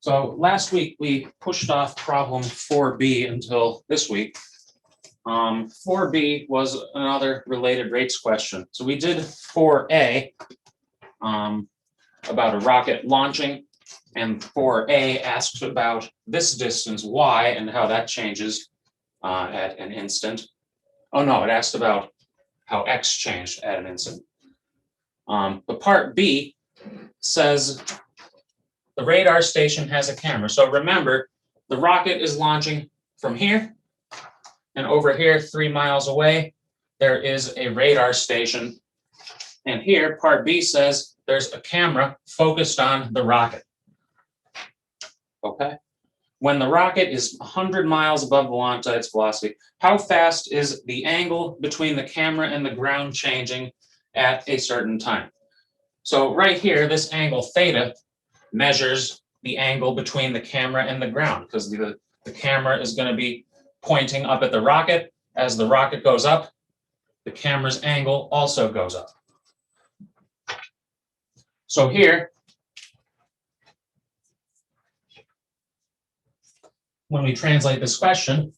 So last week we pushed off problem 4B until this week. 4B was another related rates question. So we did 4A about a rocket launching, and 4A asked about this distance y and how that changes at an instant. Oh no, it asked about how x changed at an instant. But part B says the radar station has a camera. So remember, the rocket is launching from here, and over here, 3 miles away, there is a radar station. And here, part B says there's a camera focused on the rocket. Okay? When the rocket is 100 miles above the launch site's velocity, how fast is the angle between the camera and the ground changing at a certain time? So right here, this angle theta measures the angle between the camera and the ground, because the camera is going to be pointing up at the rocket. As the rocket goes up, the camera's angle also goes up. So here, when we translate this question,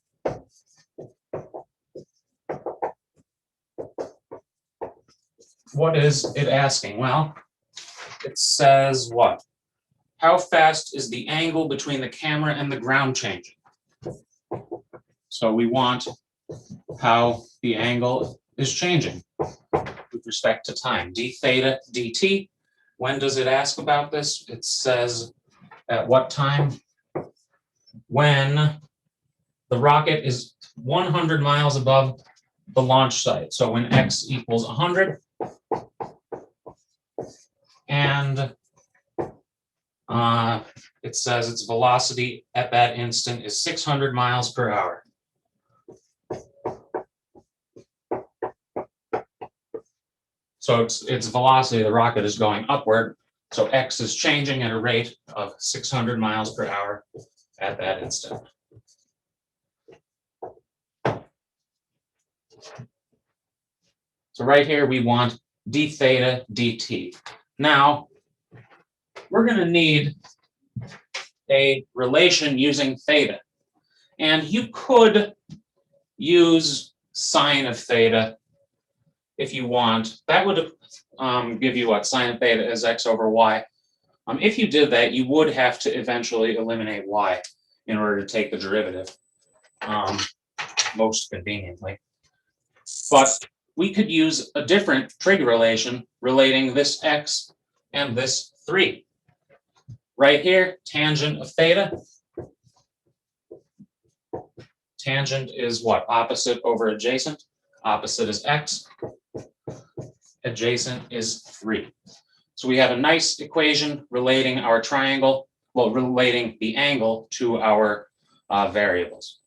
what is it asking? Well, it says what? How fast is the angle between the camera and the ground changing? So we want how the angle is changing with respect to time. D theta dt. When does it ask about this? It says at what time? When the rocket is 100 miles above the launch site. So when x equals 100, and it says its velocity at that instant is 600 miles per hour. So its velocity, the rocket is going upward, so x is changing at a rate of 600 miles per hour at that instant. So right here we want d theta dt. Now, we're going to need a relation using theta. And you could use sine of theta if you want. That would give you what? Sine of theta is x over y. If you did that, you would have to eventually eliminate y in order to take the derivative, most conveniently. But we could use a different trig relation relating this x and this 3. Right here, tangent of theta. Tangent is what? Opposite over adjacent. Opposite is x. Adjacent is 3. So we have a nice equation relating our triangle, well, relating the angle to our variables.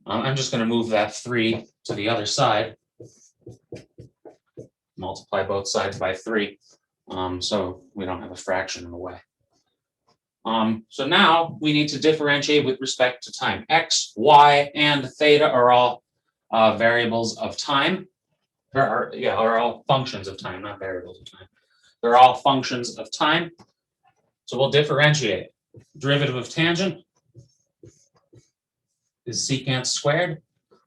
I'm just going to move that 3 to the other side. Multiply both sides by 3, so we don't have a fraction in the way. So now we need to differentiate with respect to time. X, y, and theta are all variables of time. Are all functions of time, not variables of time. They're all functions of time. So we'll differentiate. Derivative of tangent is secant squared,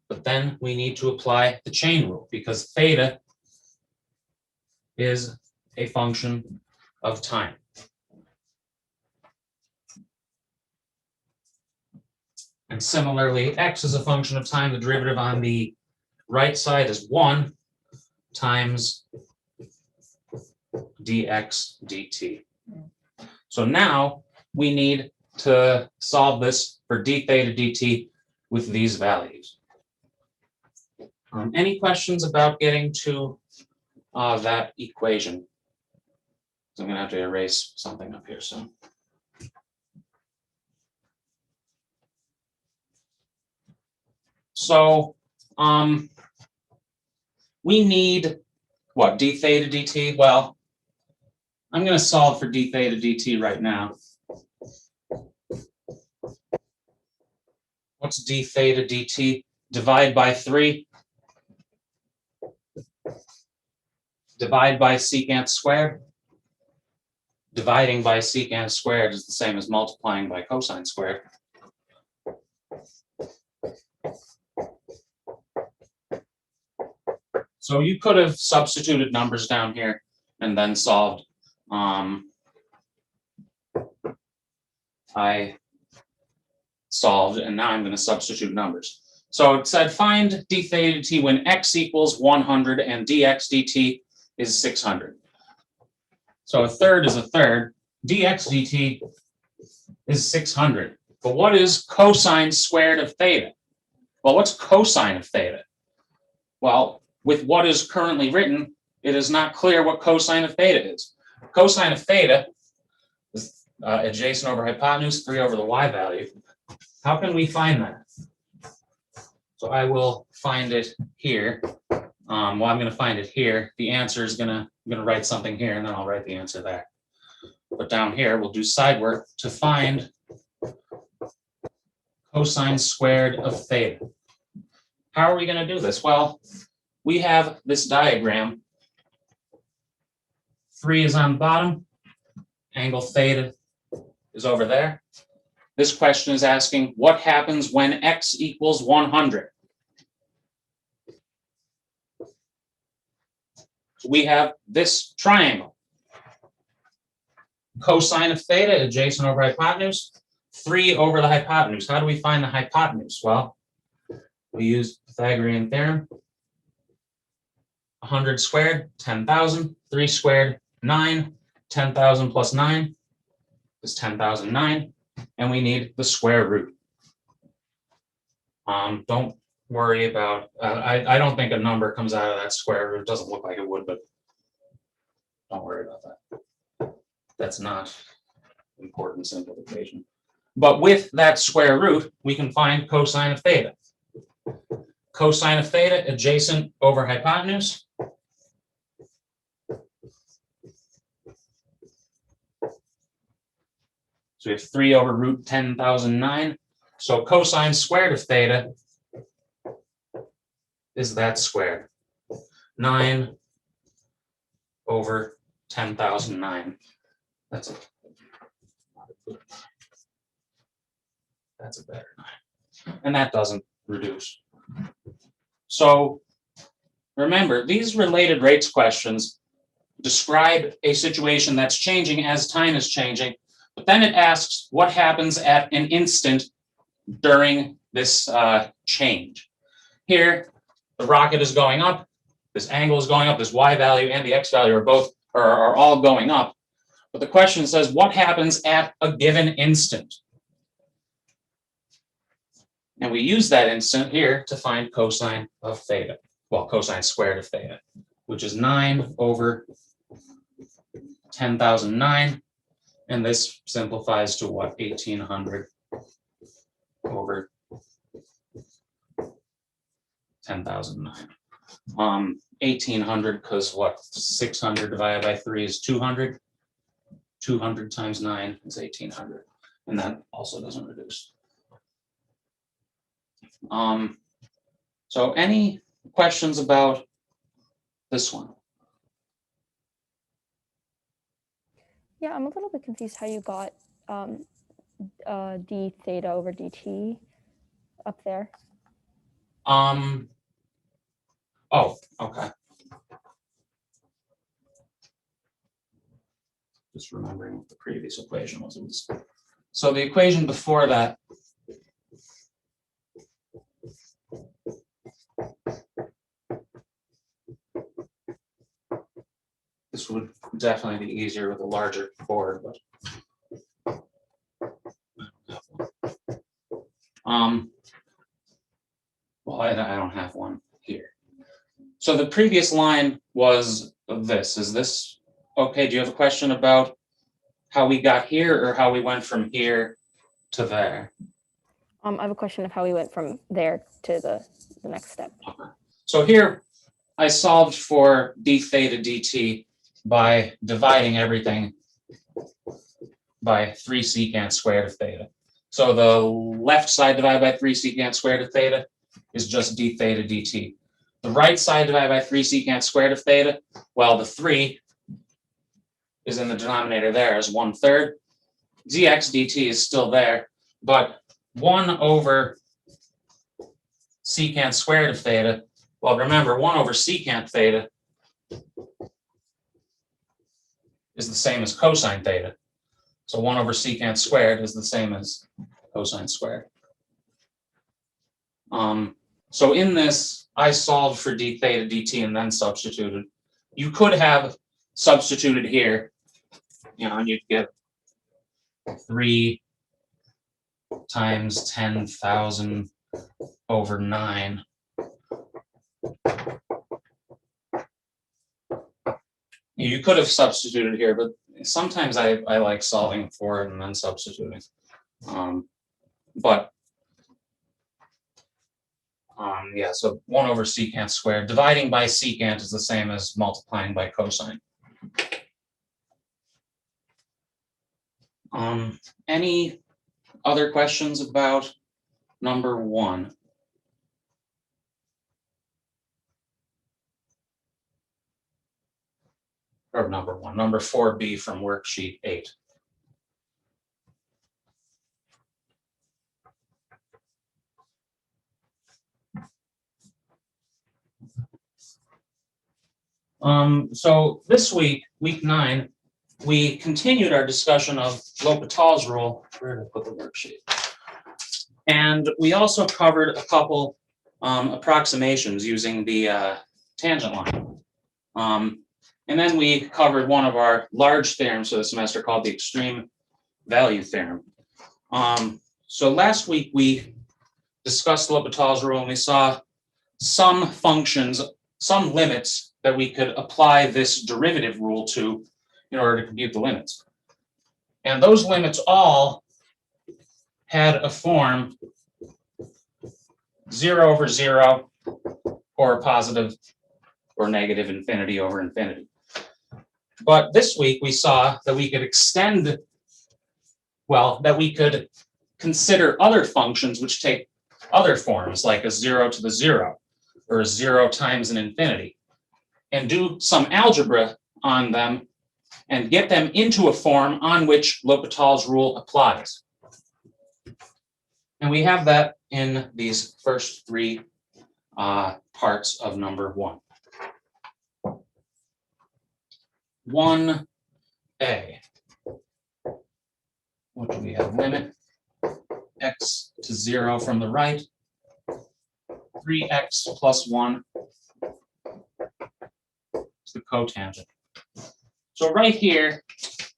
but then we need to apply the chain rule because theta is a function of time. And similarly, x is a function of time. The derivative on the right side is 1 times dx dt. So now we need to solve this for d theta dt with these values. Any questions about getting to that equation? So I'm going to have to erase something up here soon. So we need what? D theta dt? Well, I'm going to solve for d theta dt right now. What's d theta dt? Divide by 3. Divide by secant squared. dividing by secant squared is the same as multiplying by cosine squared. So you could have substituted numbers down here and then solved. I solved, and now I'm going to substitute numbers. So it said find d theta dt when x equals 100 and dx dt is 600. So a third is a third. Dx dt is 600. But what is cosine squared of theta? Well, what's cosine of theta? Well, with what is currently written, it is not clear what cosine of theta is. Cosine of theta is adjacent over hypotenuse, 3 over the y value. How can we find that? So I will find it here. I'm going to find it here. The answer is I'm going to write something here, and then I'll write the answer there. But down here, we'll do side work to find cosine squared of theta. How are we going to do this? Well, we have this diagram. 3 is on the bottom. Angle theta is over there. This question is asking, what happens when x equals 100? So we have this triangle. Cosine of theta, adjacent over hypotenuse, 3 over the hypotenuse. How do we find the hypotenuse? Well, we use Pythagorean theorem. 100 squared, 10,000. 3 squared, 9. 10,000 plus 9 is 10,009. And we need the square root. Don't worry about, I don't think a number comes out of that square root. It doesn't look like it would, but don't worry about that. That's not important simplification. But with that square root, we can find cosine of theta. Cosine of theta, adjacent over hypotenuse. So we have 3 over root 10,009. So cosine squared of theta is that squared. 9 over 10,009. That's a better 9. And that doesn't reduce. So remember, these related rates questions describe a situation that's changing as time is changing. But then it asks what happens at an instant during this change. Here, the rocket is going up, this angle is going up, this y value and the x value are all going up. But the question says what happens at a given instant? And we use that instant here to find cosine of theta. Well, cosine squared of theta, which is 9 over 10,009. And this simplifies to what? 1,800 over 10,009. 1,800 because what? 600 divided by 3 is 200. 200 times 9 is 1,800. And that also doesn't reduce. So any questions about this one? Yeah, I'm a little bit confused how you got d theta over dt up there. Oh, okay. Just remembering what the previous equation was. So the equation before that this would definitely be easier with a larger board, but well, I don't have one here. So the previous line was this. Is this okay? Do you have a question about how we got here or how we went from here to there? I have a question of how we went from there to the next step. Okay. So here I solved for d theta dt by dividing everything by 3 secant squared of theta. So the left side divided by 3 secant squared of theta is just d theta dt. The right side divided by 3 secant squared of theta, well, the 3 is in the denominator there as 1/3. Dx dt is still there, but 1 over secant squared of theta, well, remember 1 over secant theta is the same as cosine theta. So 1 over secant squared is the same as cosine squared. So in this, I solved for d theta dt and then substituted. You could have substituted here, and you'd get 3 times 10,000 over 9. You could have substituted here, but sometimes I like solving for it and then substituting. Yeah, so 1 over secant squared. Dividing by secant is the same as multiplying by cosine. Any other questions about number 1? Or number 1, number 4B from worksheet 8. So this week, week 9, we continued our discussion of L'Hopital's rule. Where did I put the worksheet? And we also covered a couple approximations using the tangent line. And then we covered one of our large theorems for the semester called the extreme value theorem. So last week we discussed L'Hopital's rule and we saw some functions, some limits that we could apply this derivative rule to in order to compute the limits. And those limits all had a form 0 over 0 or positive or negative infinity over infinity. But this week we saw that we could extend, well, that we could consider other functions which take other forms, like a 0 to the 0 or a 0 times an infinity, and do some algebra on them and get them into a form on which L'Hopital's rule applies. And we have that in these first 3 parts of number 1. 1a. What do we have? Limit x to 0 from the right, 3x plus 1 is the cotangent. So right here,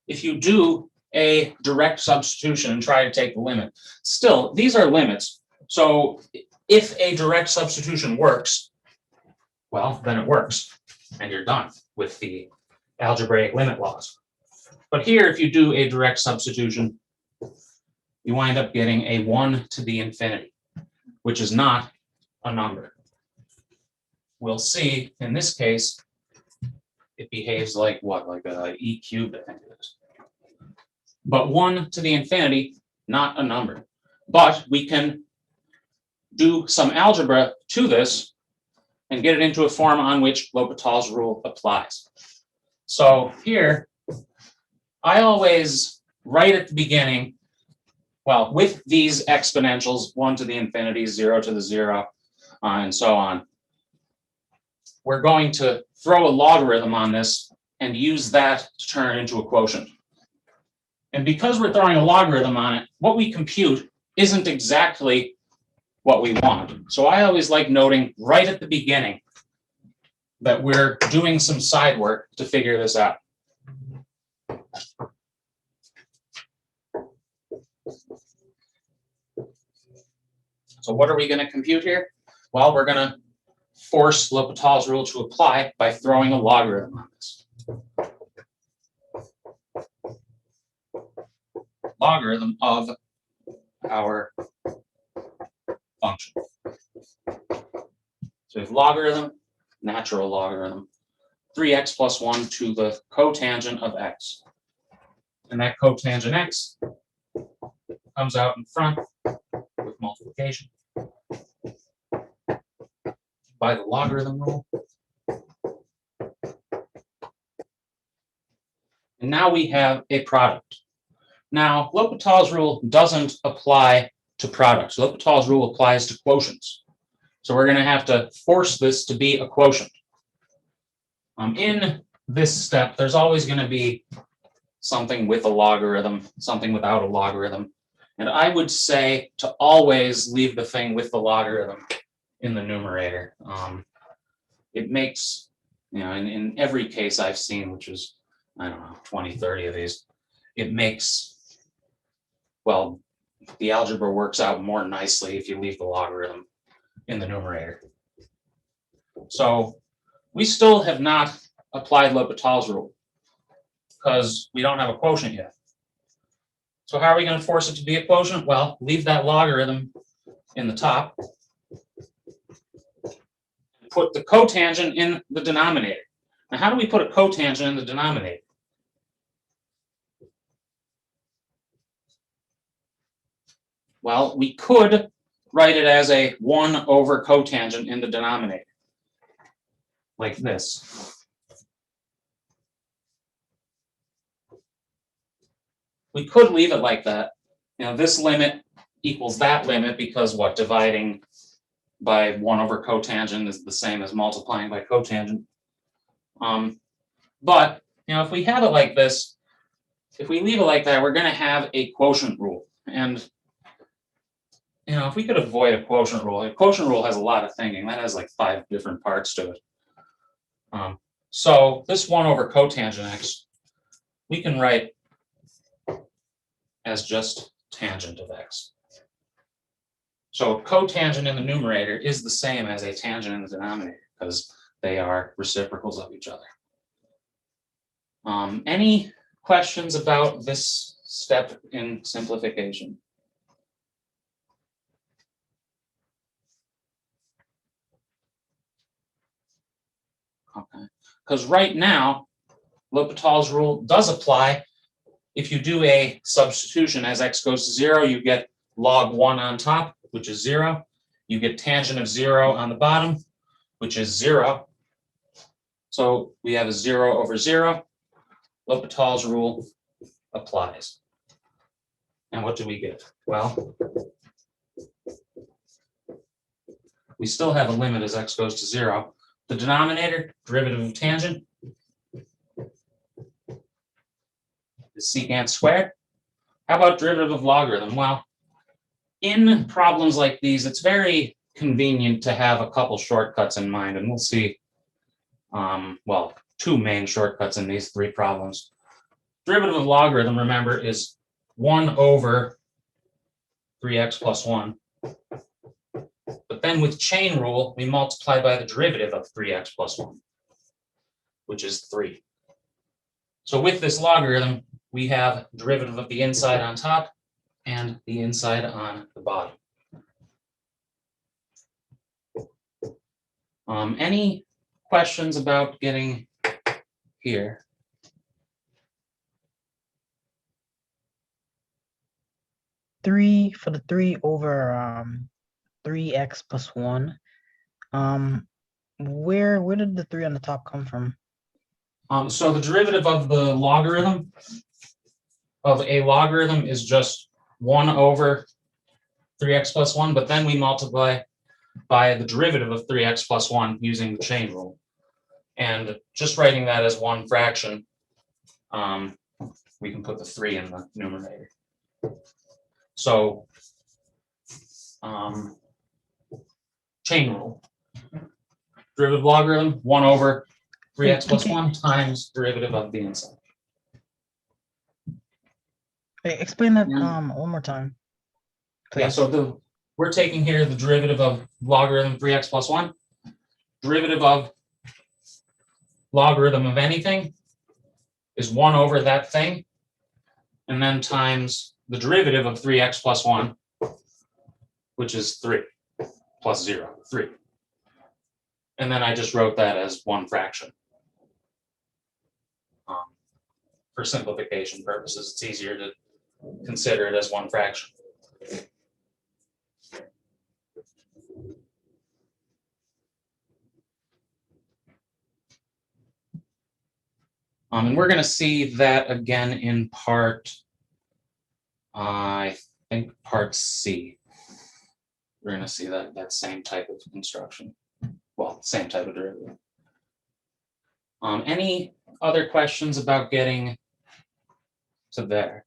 if you do a direct substitution and try to take the limit, still, these are limits. So if a direct substitution works, well, then it works, and you're done with the algebraic limit laws. But here, if you do a direct substitution, you wind up getting a 1 to the infinity, which is not a number. We'll see, in this case, it behaves like what? Like a e cubed, I think it is. But 1 to the infinity, not a number. But we can do some algebra to this and get it into a form on which L'Hopital's rule applies. So here, I always write at the beginning, well, with these exponentials, 1 to the infinity, 0 to the 0, and so on, we're going to throw a logarithm on this and use that to turn it into a quotient. And because we're throwing a logarithm on it, what we compute isn't exactly what we want. So I always like noting right at the beginning that we're doing some side work to figure this out. So what are we going to compute here? Well, we're going to force L'Hopital's rule to apply by throwing a logarithm on this. Logarithm of our function. So we have logarithm, natural logarithm, 3x plus 1 to the cotangent of x. And that cotangent x comes out in front with multiplication by the logarithm rule. And now we have a product. Now, L'Hopital's rule doesn't apply to products. L'Hopital's rule applies to quotients. So we're going to have to force this to be a quotient. In this step, there's always going to be something with a logarithm, something without a logarithm. And I would say to always leave the thing with the logarithm in the numerator. It makes, in every case I've seen, which is, I don't know, 20, 30 of these, it makes, well, the algebra works out more nicely if you leave the logarithm in the numerator. So we still have not applied L'Hopital's rule because we don't have a quotient yet. So how are we going to force it to be a quotient? Well, leave that logarithm in the top. Put the cotangent in the denominator. Now, how do we put a cotangent in the denominator? Well, we could write it as a 1 over cotangent in the denominator, like this. We could leave it like that. This limit equals that limit because what? Dividing by 1 over cotangent is the same as multiplying by cotangent. But, if we have it like this, if we leave it like that, we're going to have a quotient rule. And, if we could avoid a quotient rule has a lot of thinking. That has like 5 different parts to it. So this 1 over cotangent x, we can write as just tangent of x. So cotangent in the numerator is the same as a tangent in the denominator because they are reciprocals of each other. Any questions about this step in simplification? Okay, because right now, L'Hopital's rule does apply. If you do a substitution as x goes to 0, you get log 1 on top, which is 0. You get tangent of 0 on the bottom, which is 0. So we have a 0 over 0. L'Hopital's rule applies. And what do we get? Well, we still have a limit as x goes to 0. The denominator, derivative of tangent, is secant squared. How about derivative of logarithm? Well, in problems like these, it's very convenient to have a couple shortcuts in mind, and we'll see, 2 main shortcuts in these 3 problems. Derivative of logarithm, remember, is 1 over 3x plus 1. But then with chain rule, we multiply by the derivative of 3x plus 1, which is 3. So with this logarithm, we have derivative of the inside on top and the inside on the bottom. Any questions about getting here? For the 3 over 3x plus 1. Where did the 3 on the top come from? So the derivative of the logarithm of a logarithm is just 1 over 3x plus 1, but then we multiply by the derivative of 3x plus 1 using the chain rule. And just writing that as one fraction, we can put the 3 in the numerator. So chain rule. Derivative of logarithm, 1 over 3x plus 1 times derivative of the inside. Hey, explain that one more time, please. Yeah, so we're taking here the derivative of logarithm 3x plus 1. Derivative of logarithm of anything is 1 over that thing, and then times the derivative of 3x plus 1, which is 3 plus 0, 3. And then I just wrote that as one fraction. For simplification purposes, it's easier to consider it as one fraction. And we're going to see that again in part, I think part C. We're going to see that same type of construction. Well, same type of derivative. Any other questions about getting to there?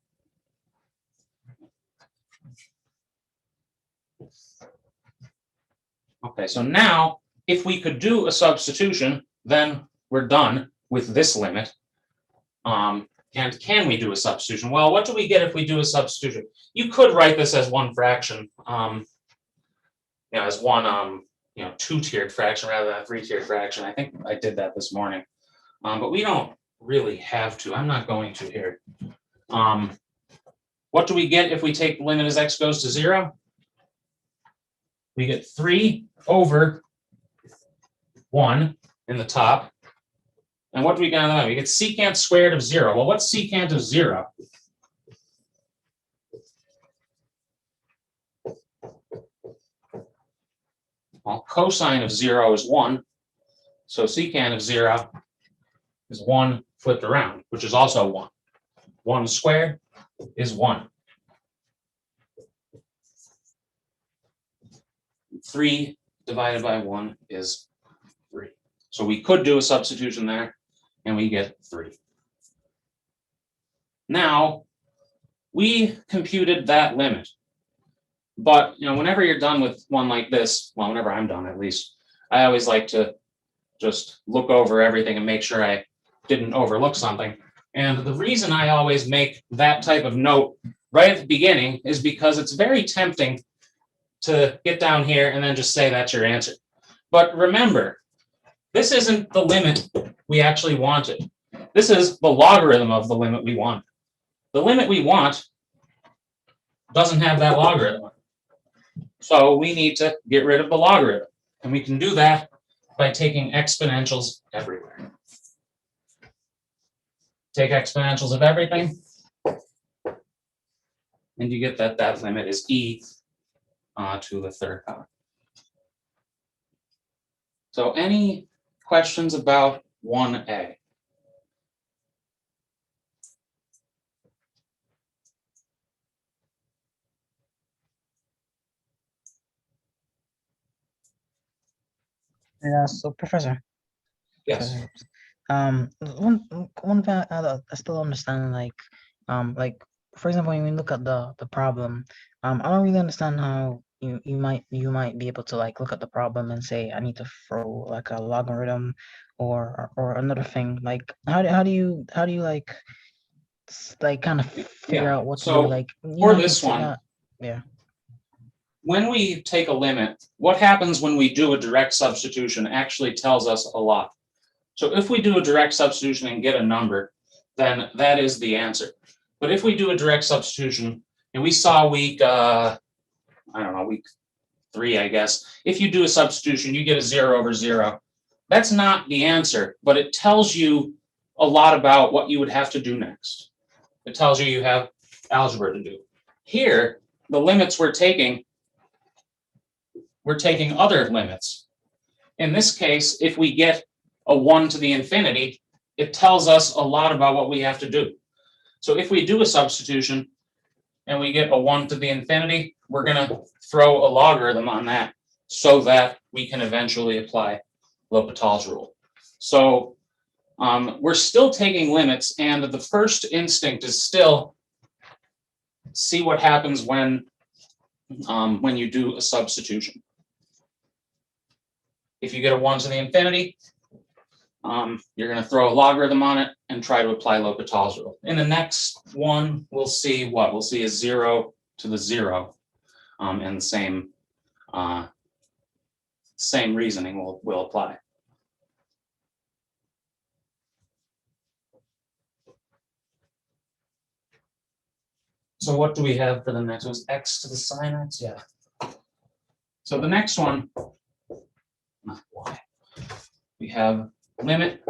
Okay, so now if we could do a substitution, then we're done with this limit. And can we do a substitution? Well, what do we get if we do a substitution? You could write this as one fraction, as one, two-tiered fraction rather than a three-tiered fraction. I think I did that this morning, but we don't really have to. I'm not going to here. What do we get if we take the limit as x goes to 0? We get 3 over 1 in the top. And what do we get on the bottom? We get secant squared of 0. Well, what's secant of 0? Well, cosine of 0 is 1. So secant of 0 is 1 flipped around, which is also 1. 1 squared is 1. 3 divided by 1 is 3. So we could do a substitution there, and we get 3. Now, we computed that limit. But, whenever you're done with one like this, well, whenever I'm done at least, I always like to just look over everything and make sure I didn't overlook something. And the reason I always make that type of note right at the beginning is because it's very tempting to get down here and then just say that's your answer. But remember, this isn't the limit we actually wanted. This is the logarithm of the limit we want. The limit we want doesn't have that logarithm. So we need to get rid of the logarithm. And we can do that by taking exponentials everywhere. Take exponentials of everything, and you get that limit is e to the third power. So any questions about 1a? Yeah, so Professor. Yes. One thing I still understand, like for example, when we look at the problem, I don't really understand how you might be able to like look at the problem and say I need to throw like a logarithm or another thing. Like how do you like kind of figure out what to so do? Like for this one, yeah. When we take a limit, what happens when we do a direct substitution actually tells us a lot. So if we do a direct substitution and get a number, then that is the answer. But if we do a direct substitution, and we saw week 3, I guess, if you do a substitution, you get a 0 over 0. That's not the answer, but it tells you a lot about what you would have to do next. It tells you have algebra to do. Here, the limits we're taking other limits. In this case, if we get a 1 to the infinity, it tells us a lot about what we have to do. So if we do a substitution and we get a 1 to the infinity, we're going to throw a logarithm on that so that we can eventually apply L'Hopital's rule. So we're still taking limits, and the first instinct is still see what happens when you do a substitution. If you get a 1 to the infinity, you're going to throw a logarithm on it and try to apply L'Hopital's rule. In the next one, we'll see what? We'll see a 0 to the 0, and the same reasoning will apply. So what do we have for the next one? Is x to the sine x? Yeah. So the next one, not y. We have limit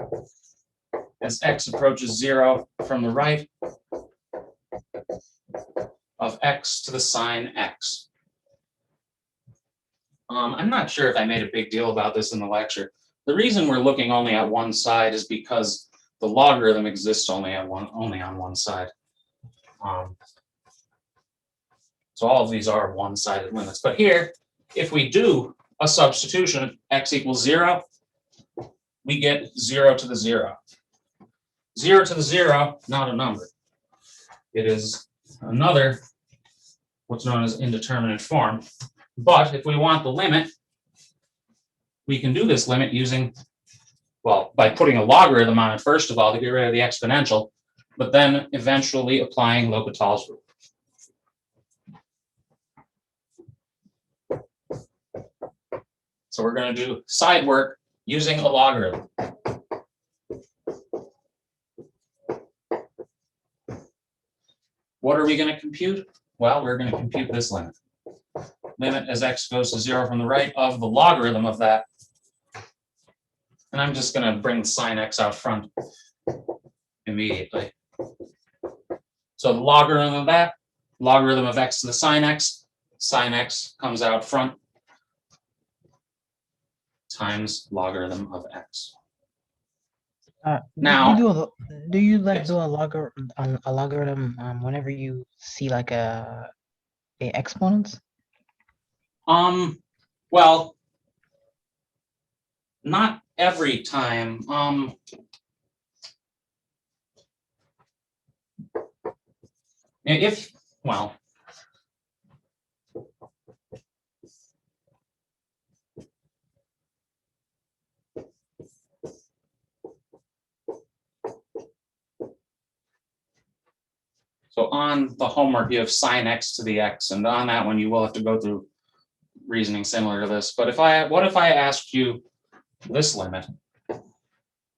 as x approaches 0 from the right of x to the sine x. I'm not sure if I made a big deal about this in the lecture. The reason we're looking only at one side is because the logarithm exists only on one side. So all of these are one-sided limits. But here, if we do a substitution, x equals 0, we get 0 to the 0. 0 to the 0, not a number. It is another, what's known as indeterminate form. But if we want the limit, we can do this limit using, well, by putting a logarithm on it, first of all, to get rid of the exponential, but then eventually applying L'Hopital's rule. So we're going to do side work using a logarithm. What are we going to compute? Well, we're going to compute this limit. Limit as x goes to 0 from the right of the logarithm of that. And I'm just going to bring sine x out front immediately. So the logarithm of that, logarithm of x to the sine x comes out front times logarithm of x. Now, do you like yes. do a logarithm whenever you see like a exponents? Well, not every time. Well, so on the homework, you have sine x to the x, and on that one, you will have to go through reasoning similar to this. But what if I asked you this limit?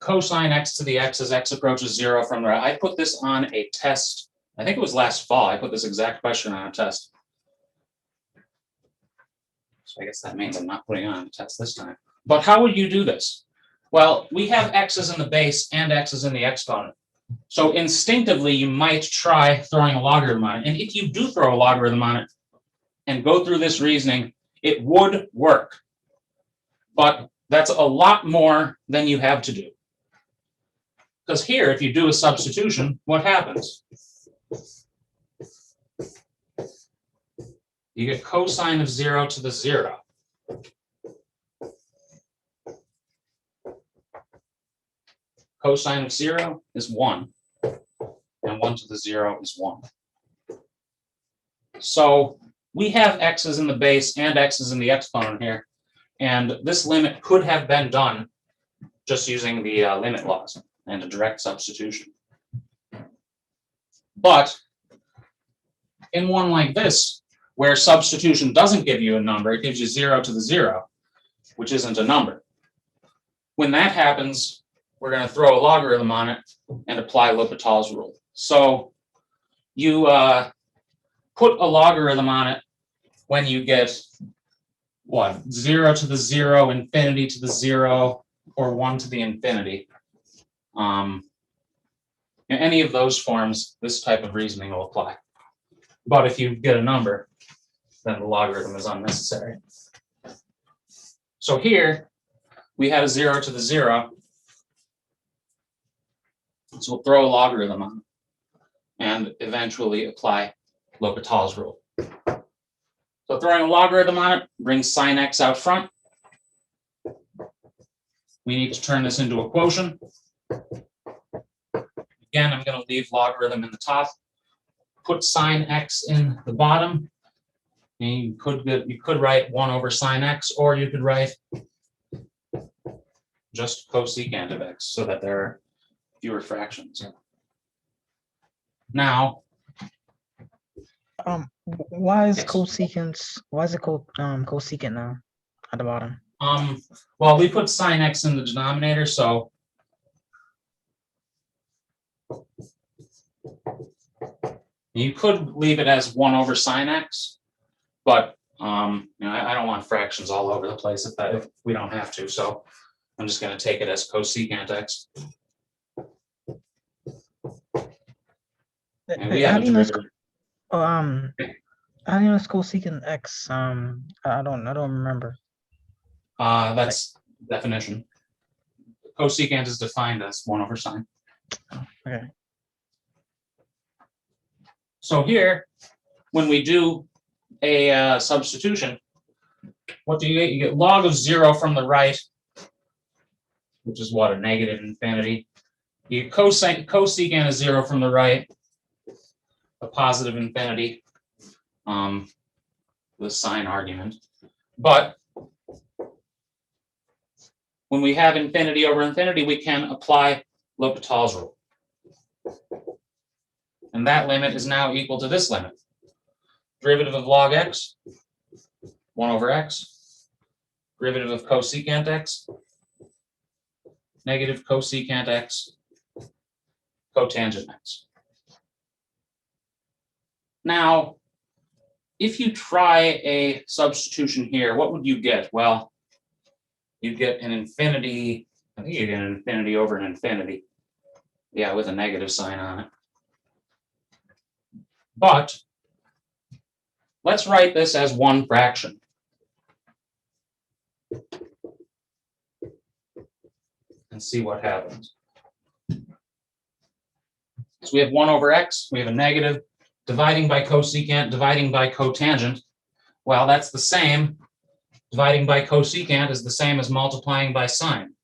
Cosine x to the x as x approaches 0 from the right. I put this on a test. I think it was last fall. I put this exact question on a test. So I guess that means I'm not putting on a test this time. But how would you do this? Well, we have x's in the base and x's in the exponent. So instinctively, you might try throwing a logarithm on it. And if you do throw a logarithm on it and go through this reasoning, it would work. But that's a lot more than you have to do. Because here, if you do a substitution, what happens? You get cosine of 0 to the 0. Cosine of 0 is 1, and 1 to the 0 is 1. So we have x's in the base and x's in the exponent here, and this limit could have been done just using the limit laws and a direct substitution. But in one like this, where substitution doesn't give you a number, it gives you 0 to the 0, which isn't a number. When that happens, we're going to throw a logarithm on it and apply L'Hopital's rule. So you put a logarithm on it when you get, what, 0 to the 0, infinity to the 0, or 1 to the infinity. In any of those forms, this type of reasoning will apply. But if you get a number, then the logarithm is unnecessary. So here, we had a 0 to the 0. So we'll throw a logarithm on and eventually apply L'Hopital's rule. So throwing a logarithm on it brings sine x out front. We need to turn this into a quotient. Again, I'm going to leave logarithm in the top. Put sine x in the bottom. And you could write 1 over sine x, or you could write just cosecant of x, so that there are fewer fractions. Now, why is yes. cosecant now at the bottom? Well, we put sine x in the denominator, so you could leave it as 1 over sine x, but I don't want fractions all over the place if we don't have to. So I'm just going to take it as cosecant x. And we have a derivative. How do you know it's cosecant x? I don't remember. That's definition. Cosecant is defined as 1 over sine. Okay. So here, when we do a substitution, what do you get? You get log of 0 from the right, which is what, a negative infinity. You get cosecant of 0 from the right, a positive infinity, the sign argument. But when we have infinity over infinity, we can apply L'Hopital's rule. And that limit is now equal to this limit. Derivative of log x, 1 over x. Derivative of cosecant x, negative cosecant x, cotangent x. Now, if you try a substitution here, what would you get? Well, you get an infinity, I think you get an infinity over an infinity. Yeah, with a negative sign on it. But let's write this as one fraction. And see what happens. So we have 1 over x, we have a negative, dividing by cosecant, dividing by cotangent. Well, that's the same. Dividing by cosecant is the same as multiplying by sine.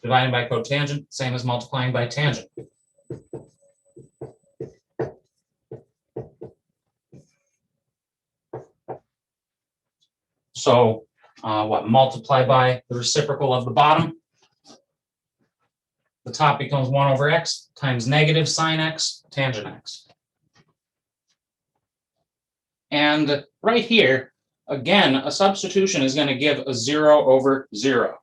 Dividing by cotangent, same as multiplying by tangent. So what, multiply by the reciprocal of the bottom? The top becomes 1 over x times negative sine x, tangent x. And right here, again, a substitution is going to give a 0 over 0.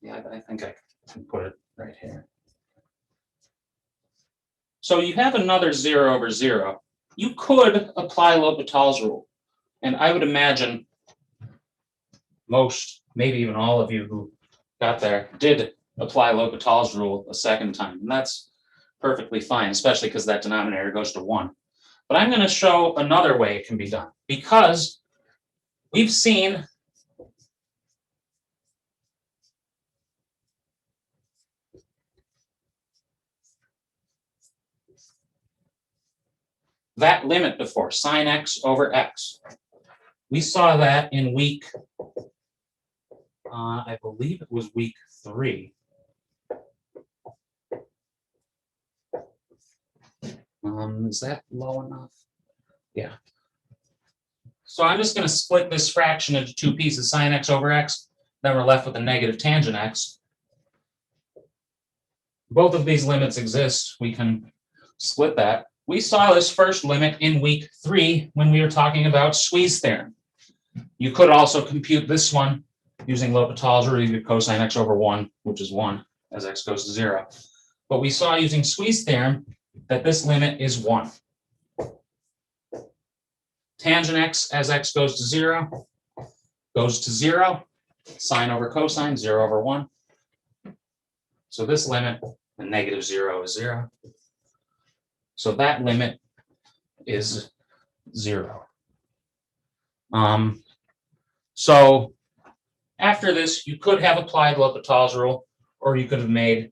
Yeah, I think I can put it right here. So you have another 0 over 0. You could apply L'Hopital's rule. And I would imagine most, maybe even all of you who got there, did apply L'Hopital's rule a second time. And that's perfectly fine, especially because that denominator goes to 1. But I'm going to show another way it can be done. Because we've seen that limit before, sine x over x. We saw that in week, I believe it was week 3. Is that low enough? Yeah. So I'm just going to split this fraction into 2 pieces, sine x over x. Then we're left with a negative tangent x. Both of these limits exist. We can split that. We saw this first limit in week 3 when we were talking about Squeeze theorem. You could also compute this one using L'Hopital's rule. You get cosine x over 1, which is 1, as x goes to 0. But we saw using Squeeze theorem that this limit is 1. Tangent x as x goes to 0 goes to 0. Sine over cosine, 0 over 1. So this limit, the negative 0 is 0. So that limit is 0. So after this, you could have applied L'Hopital's rule, or you could have made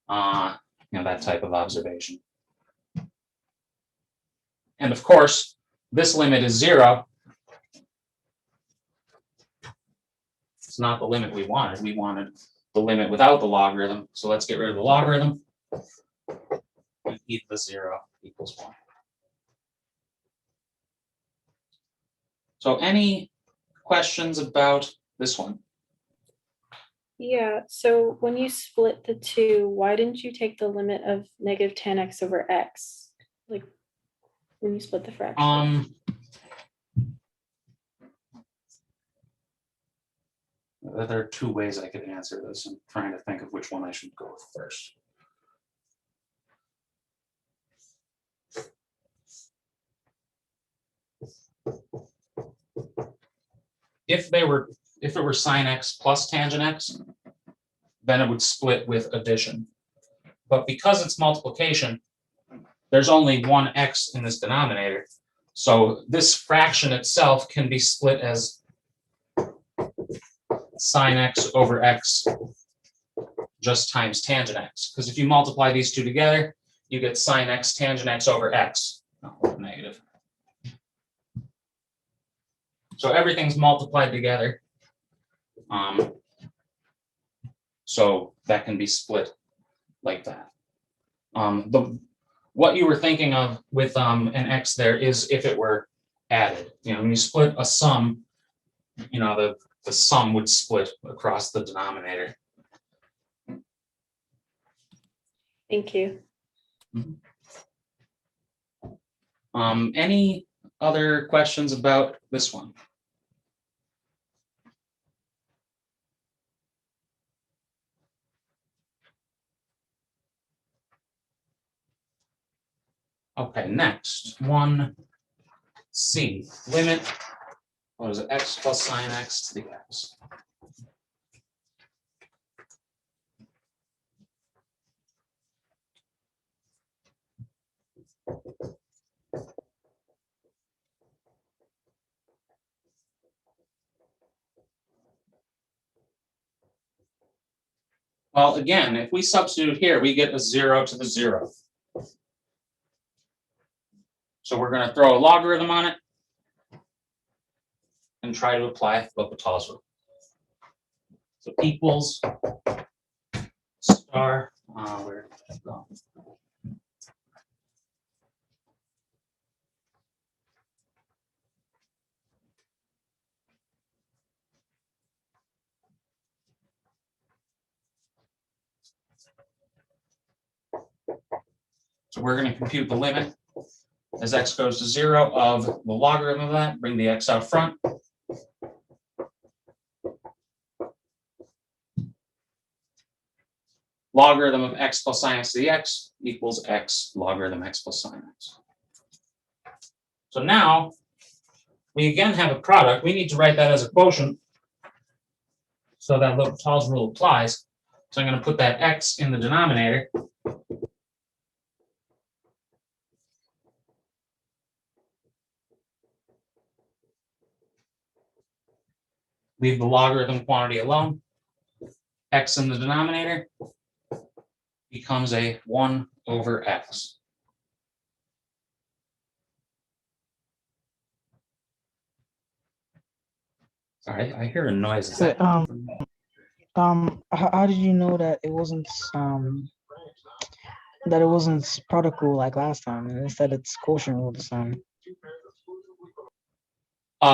that type of observation. And of course, this limit is 0. It's not the limit we wanted. We wanted the limit without the logarithm. So let's get rid of the logarithm. And e to the 0 equals 1. So any questions about this one? Yeah, so when you split the 2, why didn't you take the limit of negative 10x over x? Like when you split the fraction? There are 2 ways I could answer this. I'm trying to think of which one I should go with first. If it were sine x plus tangent x, then it would split with addition. But because it's multiplication, there's only one x in this denominator. So this fraction itself can be split as sine x over x just times tangent x. Because if you multiply these two together, you get sine x tangent x over x. Oh, negative. So everything's multiplied together. So that can be split like that. What you were thinking of with an x there is if it were added. When you split a sum, the sum would split across the denominator. Thank you. Any other questions about this one? Okay, next, 1C, limit, what is it, x plus sine x to the x. Well, again, if we substitute here, we get a 0 to the 0. So we're going to throw a logarithm on it and try to apply L'Hopital's rule. So equals star, where did that go? So we're going to compute the limit as x goes to 0 of the logarithm of that, bring the x out front. Logarithm of x plus sine x to the x equals x logarithm x plus sine x. So now we again have a product. We need to write that as a quotient so that L'Hopital's rule applies. So I'm going to put that x in the denominator. Leave the logarithm quantity alone. X in the denominator becomes a 1 over x. Sorry, I hear a noise. Is that How did you know that it wasn't product rule like last time, and instead it's quotient rule this time?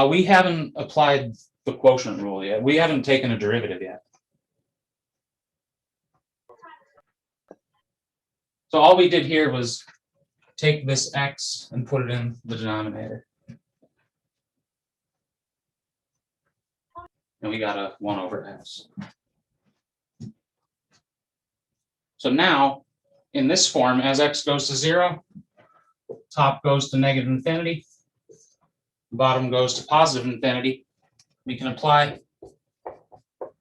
We haven't applied the quotient rule yet. We haven't taken a derivative yet. So all we did here was take this x and put it in the denominator. And we got a 1 over x. So now, in this form, as x goes to 0, top goes to negative infinity, bottom goes to positive infinity, we can apply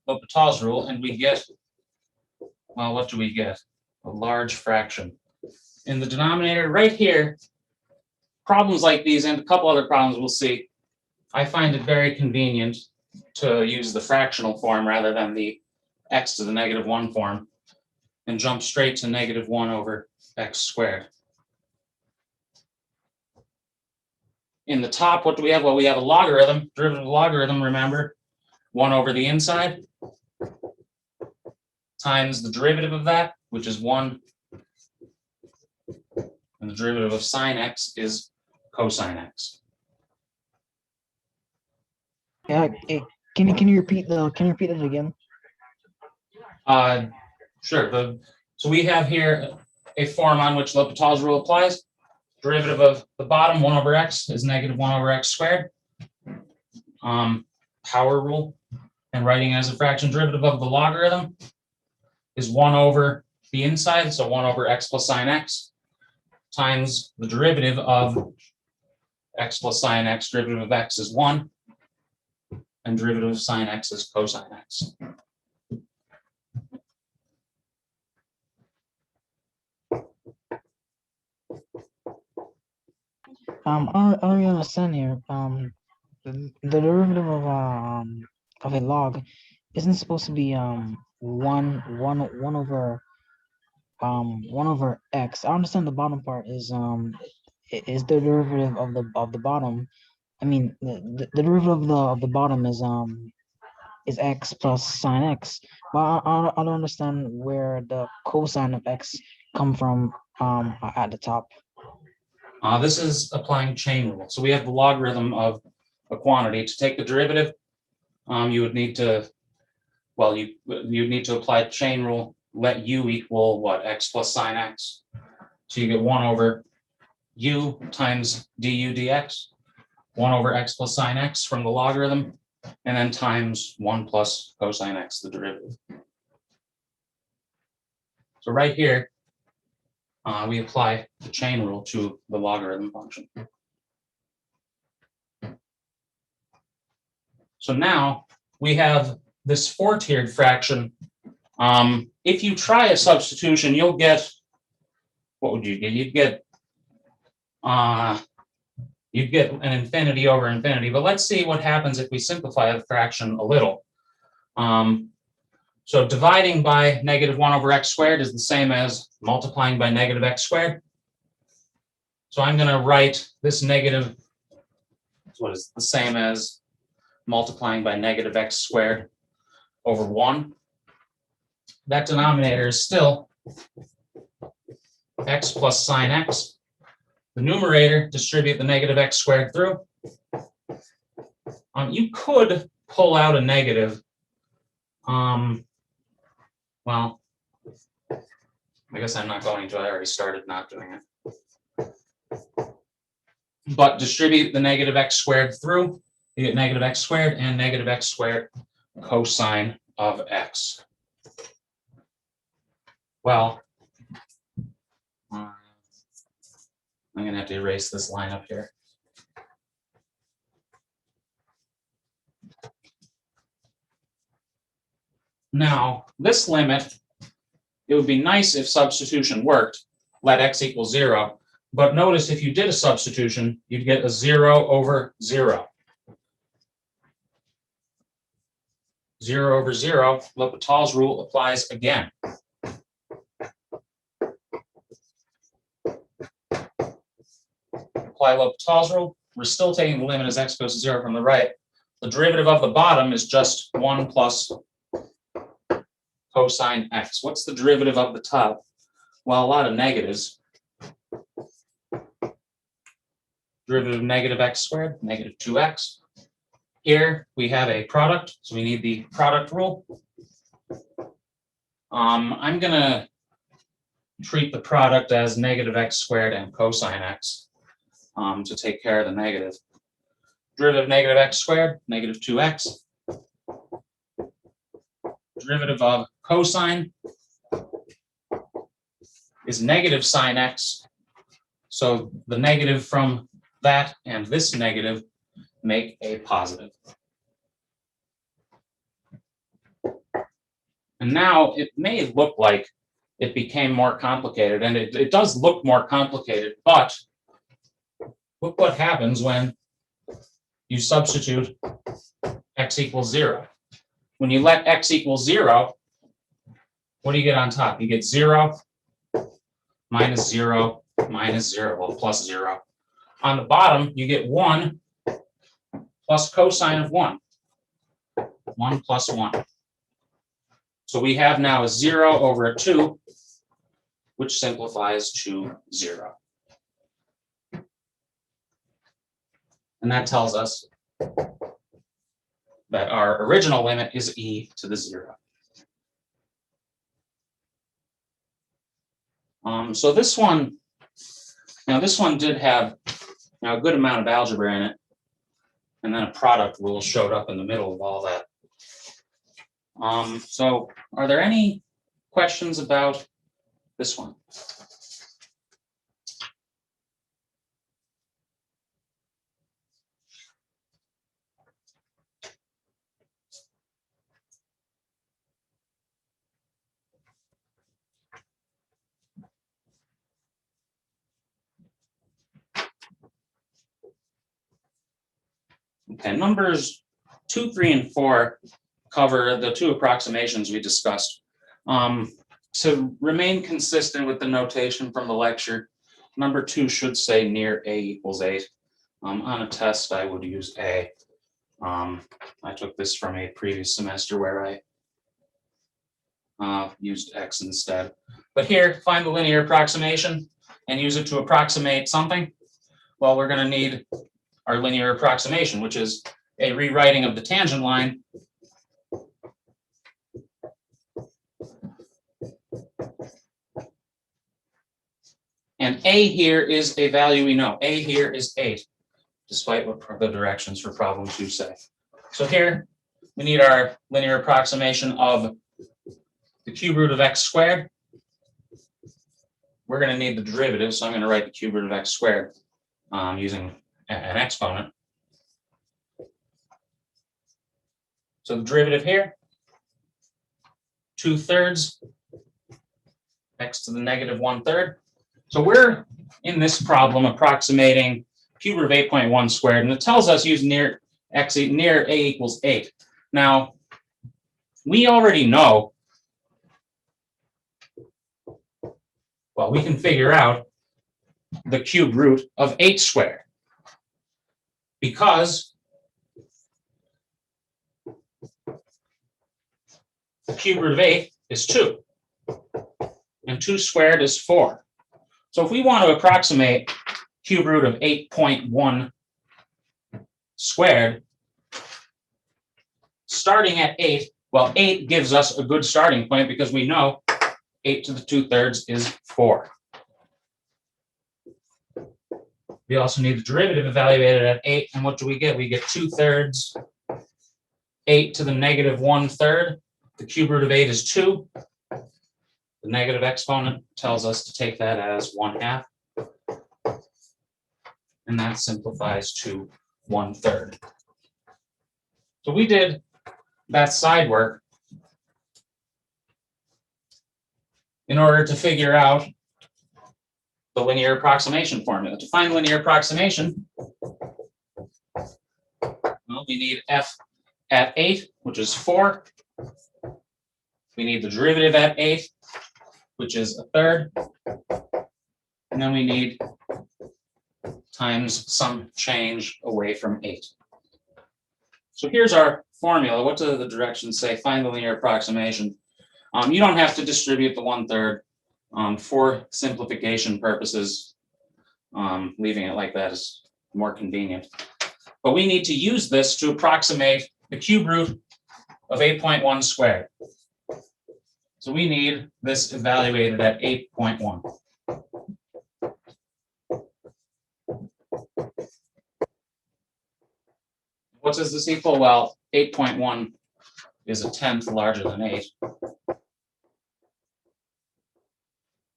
L'Hopital's rule and we get, well, what do we get? A large fraction. In the denominator right here, problems like these and a couple other problems we'll see, I find it very convenient to use the fractional form rather than the x to the negative 1 form and jump straight to negative 1 over x squared. In the top, what do we have? Well, we have a logarithm, derivative of the logarithm, remember, 1 over the inside times the derivative of that, which is 1. And the derivative of sine x is cosine x. Yeah, can you repeat it again? Sure. So we have here a form on which L'Hopital's rule applies. Derivative of the bottom 1 over x is negative 1 over x squared. Power rule, and writing as a fraction, derivative of the logarithm is 1 over the inside, so 1 over x plus sine x, times the derivative of x plus sine x, derivative of x is 1, and derivative of sine x is cosine x. I don't really understand here. The derivative of a log isn't it supposed to be one over x? I understand the bottom part is the derivative of the bottom. I mean the derivative of the bottom is x plus sine x. But I don't understand where the cosine of x come from at the top. This is applying chain rule. So we have the logarithm of a quantity. To take the derivative, you would need to, well, you'd need to apply chain rule, let u equal what, x plus sine x. So you get 1 over u times du dx, 1 over x plus sine x from the logarithm, and then times 1 plus cosine x, the derivative. So right here, we apply the chain rule to the logarithm function. So now we have this 4-tiered fraction. If you try a substitution, you'll get, what would you get? You'd get an infinity over infinity. But let's see what happens if we simplify the fraction a little. So dividing by -1 over x squared is the same as multiplying by -x squared. So I'm going to write this negative, what is the same as multiplying by -x squared over 1. That denominator is still x plus sine x. The numerator, distribute the -x squared through. You could pull out a negative. Well, I guess I'm not going to. I already started not doing it. But distribute the -x squared through. You get -x squared and -x squared cosine of x. Well, I'm going to have to erase this line up here. Now, this limit, it would be nice if substitution worked, let x equal 0. But notice if you did a substitution, you'd get a 0 over 0. 0 over 0, L'Hopital's rule applies again. Apply L'Hopital's rule. We're still taking the limit as x goes to 0 from the right. The derivative of the bottom is just 1 plus cosine x. What's the derivative of the top? Well, a lot of negatives. Derivative of -x squared, -2x. Here we have a product, so we need the product rule. I'm going to treat the product as -x squared and cosine x to take care of the negative. Derivative of -x squared, -2x. Derivative of cosine is negative sine x. So the negative from that and this negative make a positive. And now it may look like it became more complicated, and it does look more complicated, but look what happens when you substitute x equals 0. When you let x equal 0, what do you get on top? You get 0 minus 0 minus 0, well, plus 0. On the bottom, you get 1 plus cosine of 1. 1 plus 1. So we have now a 0 over a 2, which simplifies to 0. And that tells us that our original limit is e to the 0. So this one, now this one did have a good amount of algebra in it, and then a product rule showed up in the middle of all that. So are there any questions about this one? Okay, numbers 2, 3, and 4 cover the two approximations we discussed. To remain consistent with the notation from the lecture, number 2 should say near A equals 8. On a test, I would use A. I took this from a previous semester where I used X instead. But here, find the linear approximation and use it to approximate something. Well, we're going to need our linear approximation, which is a rewriting of the tangent line and A here is a value we know. A here is 8, despite what the directions for problem 2 say. So here, we need our linear approximation of the cube root of x squared. We're going to need the derivative, so I'm going to write the cube root of x squared using an exponent. So the derivative here, 2/3 x to the negative 1/3. So we're in this problem approximating cube root of 8.1 squared, and it tells us use near A equals 8. Now, we already know, well, we can figure out the cube root of 8 squared because the cube root of 8 is 2, and 2 squared is 4. So if we want to approximate cube root of 8.1 squared, starting at 8, well, 8 gives us a good starting point because we know 8 to the 2/3 is 4. We also need the derivative evaluated at 8, and what do we get? We get 2/3, 8 to the negative 1/3. The cube root of 8 is 2. The negative exponent tells us to take that as 1/2. And that simplifies to 1/3. So we did that side work in order to figure out the linear approximation formula. To find linear approximation, well, we need f at 8, which is 4. We need the derivative at 8, which is 1/3. And then we need times some change away from 8. So here's our formula. What do the directions say? Find the linear approximation. You don't have to distribute the 1/3 for simplification purposes. Leaving it like that is more convenient. But we need to use this to approximate the cube root of 8.1 squared. So we need this evaluated at 8.1. What does this equal? Well, 8.1 is 1/10 larger than 8.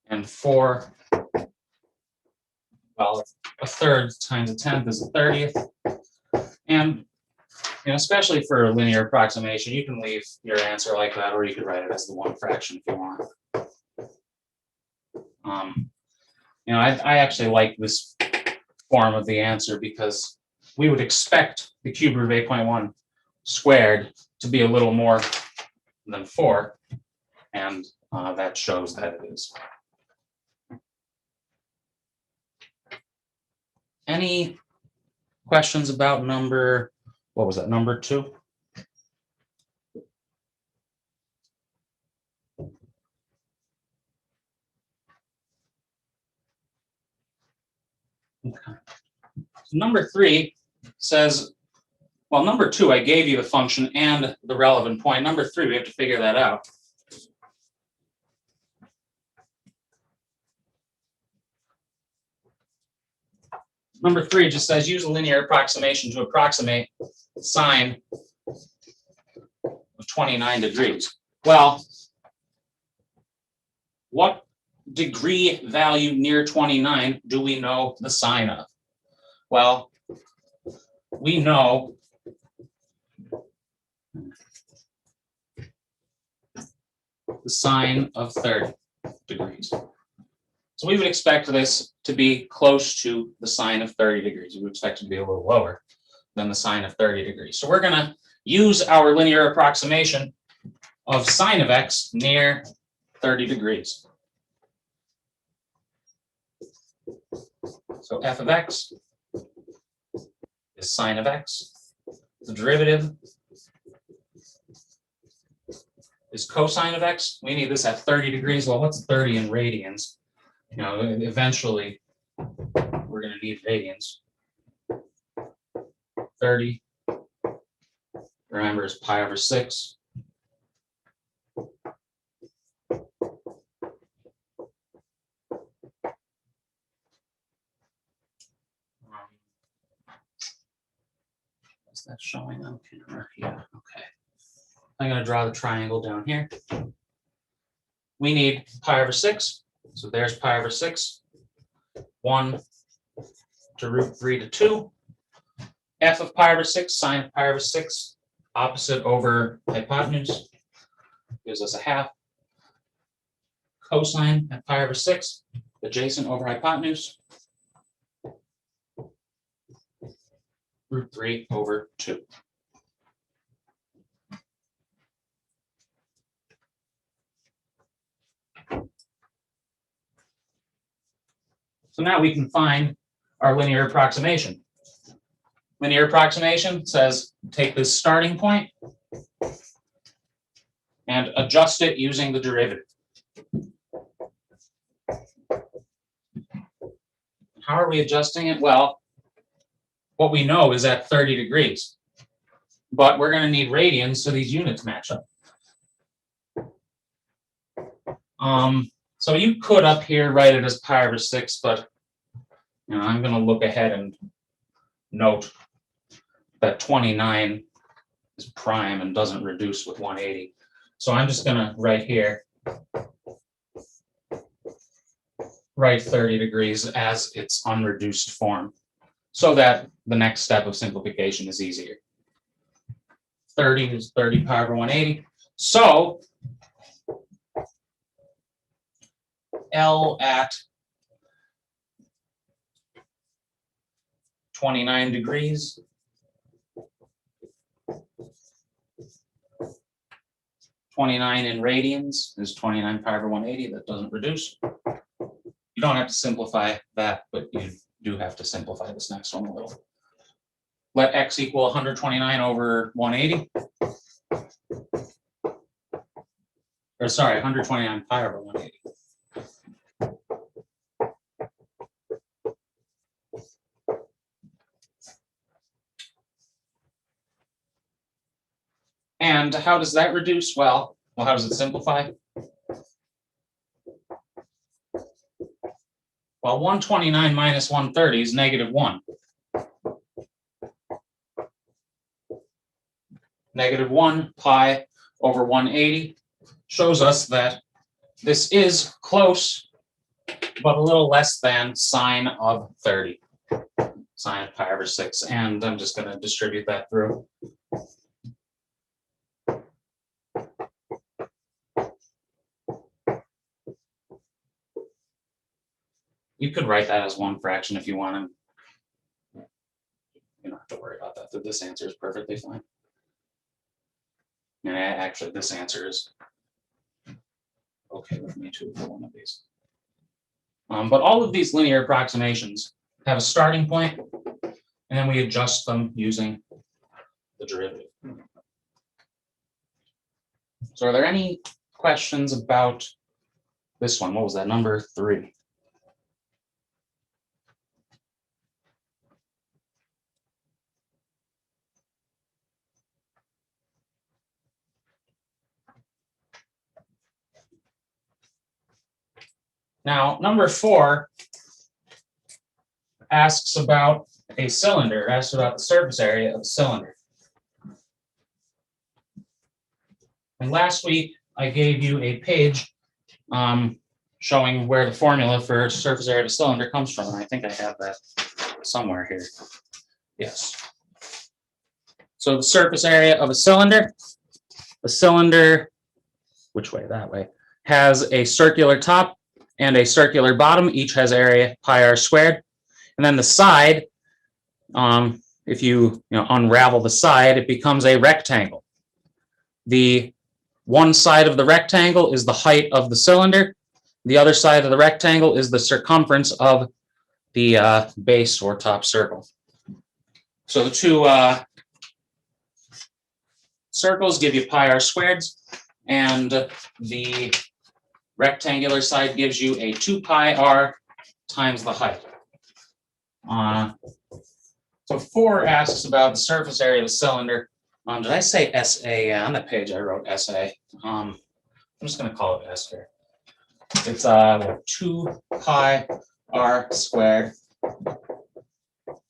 And 4, well, 1/3 times 1/10 is 1/30th. And especially for a linear approximation, you can leave your answer like that, or you could write it as the 1 fraction if you want. I actually like this form of the answer because we would expect the cube root of 8.1 squared to be a little more than 4, and that shows that it is. Any questions about number, what was that, number 2? Okay. So number 3 says, well, number 2, I gave you the function and the relevant point. Number 3, we have to figure that out. Number 3 just says use a linear approximation to approximate sine of 29 degrees. Well, what degree value near 29 do we know the sine of? Well, we know the sine of 30 degrees. So we would expect this to be close to the sine of 30 degrees. We would expect it to be a little lower than the sine of 30 degrees. So we're going to use our linear approximation of sine of x near 30 degrees. So f of x is sine of x. The derivative is cosine of x. We need this at 30 degrees. Well, what's 30 in radians? You know, eventually we're going to need radians. 30, remember, is pi over 6. Is that showing on camera? Yeah, okay. I'm going to draw the triangle down here. We need pi over 6. So there's pi over 6. 1 to root 3 to 2. F of pi over 6, sine of pi over 6, opposite over hypotenuse, gives us a half. Cosine at pi over 6, adjacent over hypotenuse, root 3 over 2. So now we can find our linear approximation. Linear approximation says take this starting point and adjust it using the derivative. How are we adjusting it? Well, what we know is at 30 degrees, but we're going to need radians so these units match up. So you could up here write it as pi over 6, but you know, I'm going to look ahead and note that 29 is prime and doesn't reduce with 180. So I'm just going to write here, write 30 degrees as its unreduced form, so that the next step of simplification is easier. 30 is 30 pi over 180. So L at 29 degrees (29 in radians) is 29 pi over 180. That doesn't reduce. You don't have to simplify that, but you do have to simplify this next one a little. Let x equal 129 over 180. Or sorry, 129 pi over 180. And how does that reduce? Well, how does it simplify? Well, 129 minus 130 is -1. -1 pi over 180 shows us that this is close, but a little less than sine of 30, sine of pi over 6. And I'm just going to distribute that through. You could write that as one fraction if you want to. You don't have to worry about that. This answer is perfectly fine. And actually, this answer is okay with me too for one of these. But all of these linear approximations have a starting point, and then we adjust them using the derivative. So are there any questions about this one? What was that, number 3? Now, number 4 asks about a cylinder, asks about the surface area of a cylinder. And last week, I gave you a page showing where the formula for surface area of a cylinder comes from. And I think I have that somewhere here. Yes. So the surface area of a cylinder, which way? That way, has a circular top and a circular bottom. Each has area pi r squared. And then the side if you unravel the side, it becomes a rectangle. The one side of the rectangle is the height of the cylinder. The other side of the rectangle is the circumference of the base or top circle. So the two circles give you pi r squared, and the rectangular side gives you a 2 pi r times the height. So 4 asks about the surface area of a cylinder. Did I say SA? Yeah, on that page I wrote SA. I'm just going to call it S here. It's 2 pi r squared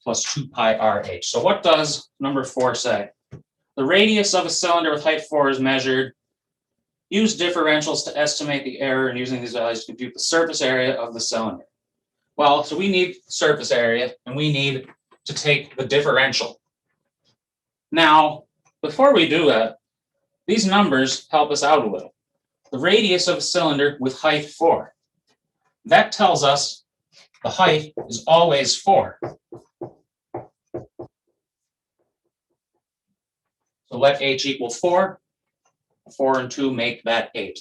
plus 2 pi r h. So what does number 4 say? The radius of a cylinder with height 4 is measured. Use differentials to estimate the error in using these values to compute the surface area of the cylinder. Well, so we need surface area, and we need to take the differential. Now, before we do that, these numbers help us out a little. The radius of a cylinder with height 4. That tells us the height is always 4. So let h equal 4. 4 and 2 make that 8.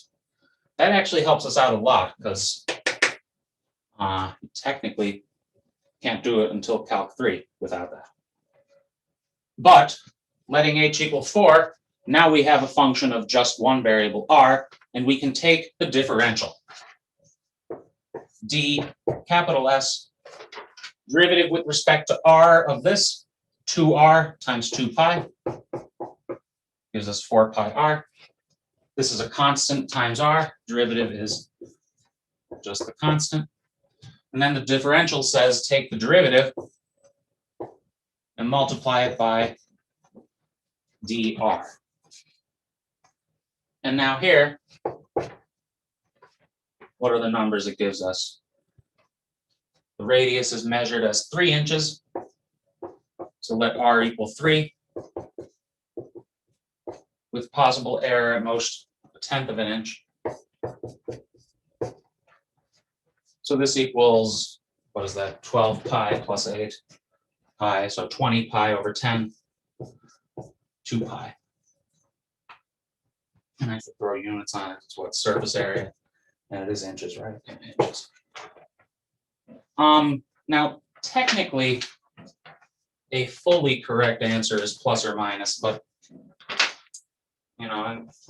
That actually helps us out a lot because technically can't do it until Calc 3 without that. But letting h equal 4, now we have a function of just one variable r, and we can take the differential. D capital S, derivative with respect to r of this, 2r times 2 pi, gives us 4 pi r. This is a constant times r, derivative is just the constant. And then the differential says take the derivative and multiply it by dr. And now here, what are the numbers it gives us? The radius is measured as 3 inches. So let r equal 3. With possible error at most 1/10 of an inch. So this equals, what is that, 12 pi plus 8 pi, so 20 pi over 10, 2 pi. And I should throw units on it, it's what, surface area, and it is inches, right? Okay, inches. Now, technically, a fully correct answer is plus or minus, but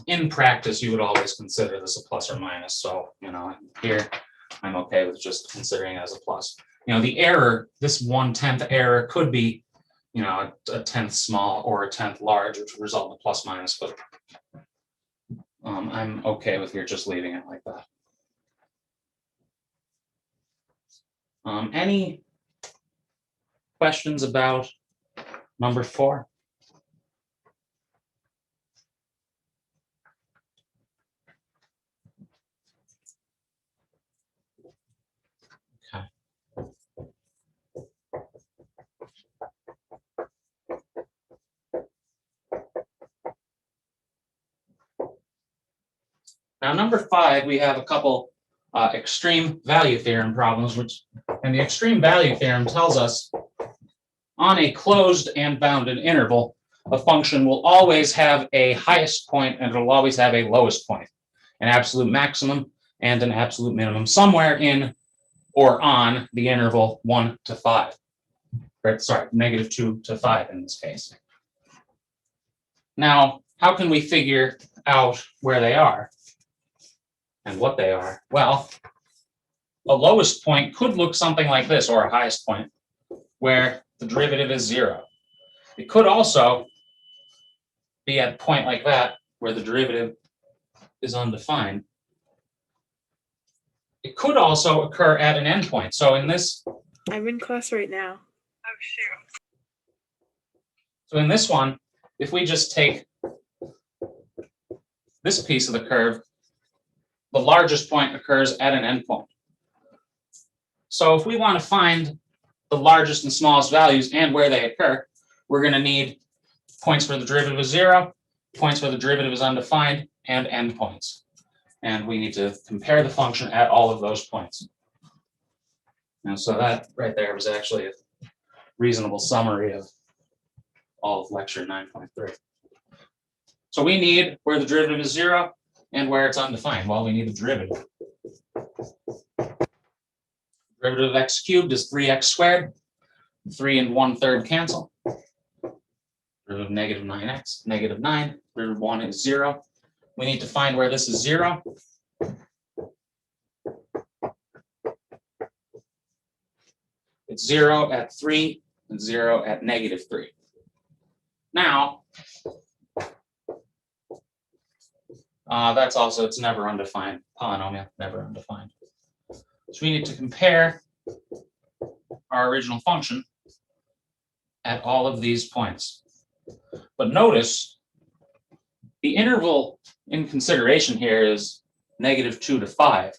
in practice, you would always consider this a plus or minus. So, here I'm okay with just considering it as a plus. The error, this 1/10 error could be, a 1/10 small or a 1/10 large, which would result in a plus minus, but I'm okay with you just leaving it like that. Any questions about number 4? Now, number 5, we have a couple extreme value theorem problems, and the extreme value theorem tells us on a closed and bounded interval, a function will always have a highest point and it'll always have a lowest point, an absolute maximum and an absolute minimum somewhere in or on the interval 1 to 5. Right, sorry, -2 to 5 in this case. Now, how can we figure out where they are? And what they are? Well, a lowest point could look something like this, or a highest point, where the derivative is 0. It could also be at a point like that, where the derivative is undefined. It could also occur at an endpoint. So in this... I'm in class right now. Oh, shoot. So in this one, if we just take this piece of the curve, the largest point occurs at an endpoint. So if we want to find the largest and smallest values and where they occur, we're going to need points where the derivative is 0, points where the derivative is undefined, and endpoints. And we need to compare the function at all of those points. And so that right there was actually a reasonable summary of all of lecture 9.3. So we need where the derivative is 0 and where it's undefined. Well, we need the derivative. Derivative of x cubed is 3x squared. 3 and 1/3 cancel. Derivative of negative 9x, negative 9. Derivative of 1 is 0. We need to find where this is 0. It's 0 at 3 and 0 at negative 3. Now, that's also, it's never undefined. Polynomial, never undefined. So we need to compare our original function at all of these points. But notice the interval in consideration here is -2 to 5.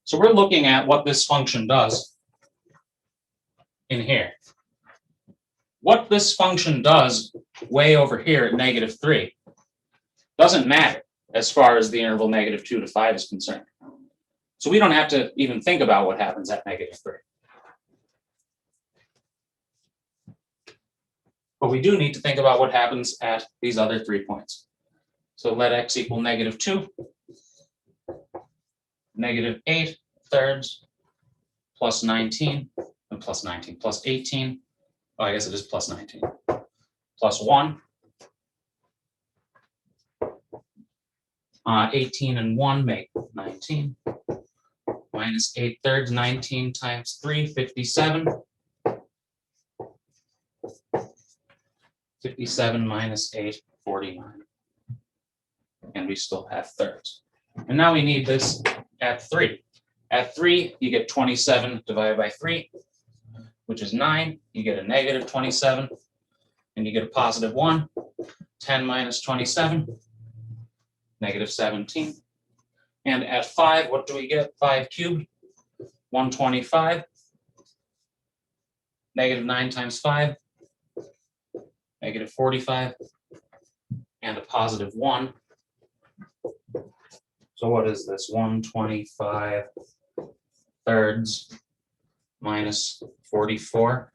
So we're looking at what this function does in here. What this function does way over here at -3 doesn't matter as far as the interval -2 to 5 is concerned. So we don't have to even think about what happens at -3. But we do need to think about what happens at these other 3 points. So let x equal -2, -8/3, plus 19, and plus 19, plus 18. Oh, I guess it is plus 19, plus 1. 18 and 1 make 19. Minus 8/3, 19 times 3, 57. 57 minus 8, 49. And we still have thirds. And now we need this at 3. At 3, you get 27 divided by 3, which is 9. You get a -27, and you get a +1. 10 minus 27, -17. And at 5, what do we get? 5 cubed, 125. -9 times 5, -45, and a +1. So what is this? 125 thirds minus 44.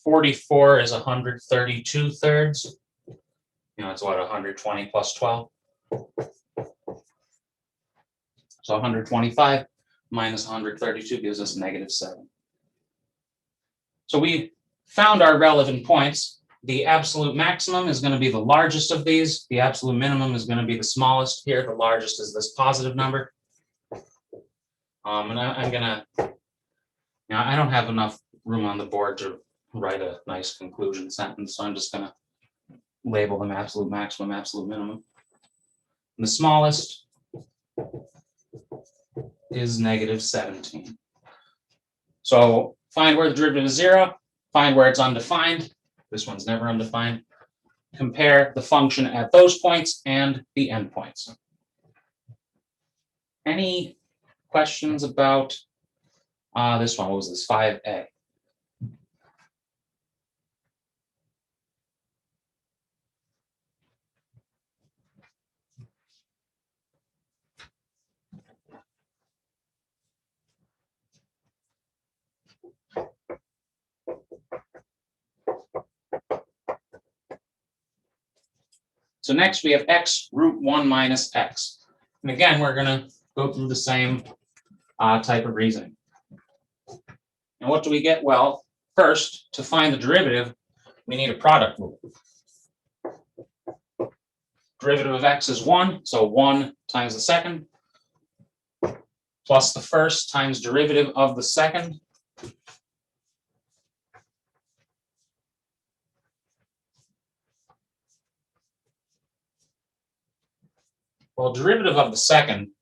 44 is 132 thirds. You know, it's what, 120 plus 12. So 125 minus 132 gives us -7. So we found our relevant points. The absolute maximum is going to be the largest of these. The absolute minimum is going to be the smallest here. The largest is this positive number. And I'm going to, now I don't have enough room on the board to write a nice conclusion sentence, so I'm just going to label them absolute maximum, absolute minimum. And the smallest is -17. So find where the derivative is 0, find where it's undefined. This one's never undefined. Compare the function at those points and the endpoints. Any questions about this one? What was this? 5a. So next we have x√1 minus x. And again, we're going to go through the same type of reasoning. And what do we get? Well, first, to find the derivative, we need a product rule. Derivative of x is 1, so 1 times the second, plus the first times derivative of the second. Well, derivative of the second